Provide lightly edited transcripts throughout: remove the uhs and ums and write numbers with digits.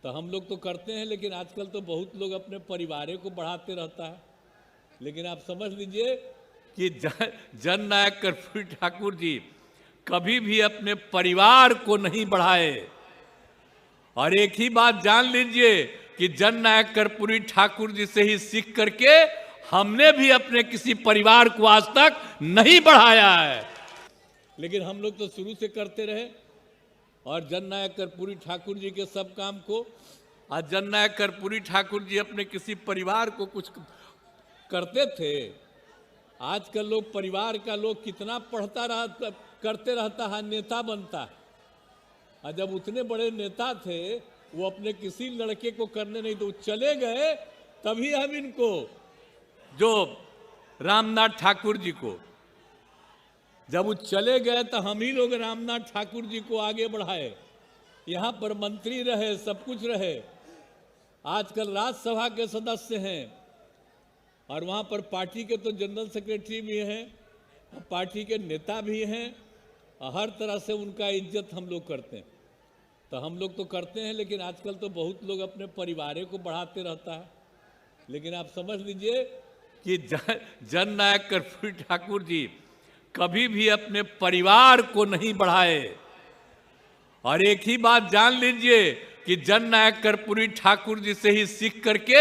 तो हम लोग तो करते हैं, लेकिन आजकल तो बहुत लोग अपने परिवारों को बढ़ाते रहता है। लेकिन आप समझ लीजिए कि जननायक कर्पूरी ठाकुर जी कभी भी अपने परिवार को नहीं बढ़ाए। और एक ही बात जान लीजिए कि जननायक कर्पूरी ठाकुर जी से ही सीख करके हमने भी अपने किसी परिवार को आज तक नहीं बढ़ाया है। लेकिन हम लोग तो शुरू से करते रहे और जननायक कर्पूरी ठाकुर जी के सब काम को। आज जननायक कर्पूरी ठाकुर जी अपने किसी परिवार को कुछ करते थे। आजकल लोग परिवार का लोग कितना करते रहता है, नेता बनता है। और जब उतने बड़े नेता थे वो अपने किसी लड़के को करने नहीं तो चले गए, तभी हम इनको जो रामनाथ ठाकुर जी को जब वो चले गए तो हम ही लोग रामनाथ ठाकुर जी को आगे बढ़ाए। यहाँ पर मंत्री रहे, सब कुछ रहे। आजकल राज्यसभा के सदस्य हैं और वहाँ पर पार्टी के तो जनरल सेक्रेटरी भी हैं, पार्टी के नेता भी हैं और हर तरह से उनका इज्जत हम लोग करते हैं। तो हम लोग तो करते हैं, लेकिन आजकल तो बहुत लोग अपने परिवारों को बढ़ाते रहता है। लेकिन आप समझ लीजिए कि जननायक कर्पूरी ठाकुर जी कभी भी अपने परिवार को नहीं बढ़ाए। और एक ही बात जान लीजिए कि जननायक कर्पूरी ठाकुर जी से ही सीख करके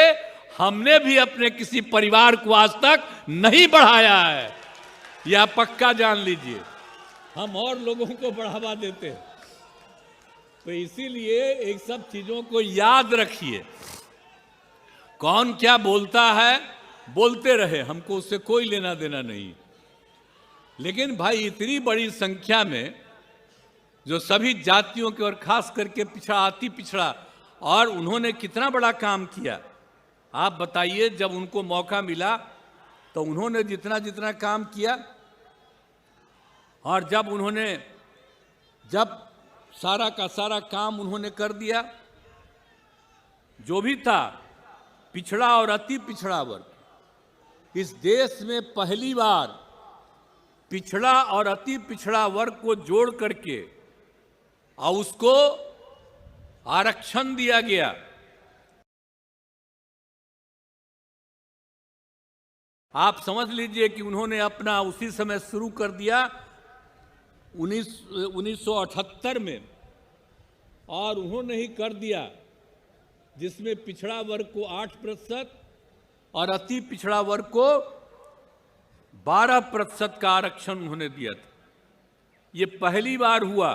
हमने भी अपने किसी परिवार को आज तक नहीं बढ़ाया है। यह पक्का जान लीजिए। हम और लोगों को बढ़ावा देते हैं। तो इसीलिए एक सब चीजों को याद रखिए। कौन क्या बोलता है बोलते रहे, हमको उससे कोई लेना देना नहीं। लेकिन भाई इतनी बड़ी संख्या में जो सभी जातियों के और खास करके पिछड़ा अति पिछड़ा, और उन्होंने कितना बड़ा काम किया आप बताइए। जब उनको मौका मिला तो उन्होंने जितना जितना काम किया, और जब सारा का सारा काम उन्होंने कर दिया, जो भी था पिछड़ा और अति पिछड़ा वर्ग। इस देश में पहली बार पिछड़ा और अति पिछड़ा वर्ग को जोड़ करके और उसको आरक्षण दिया गया। आप समझ लीजिए कि उन्होंने अपना उसी समय शुरू कर दिया 1978 में, और उन्होंने ही कर दिया जिसमें पिछड़ा वर्ग को 8% और अति पिछड़ा वर्ग को 12% का आरक्षण उन्होंने दिया था। ये पहली बार हुआ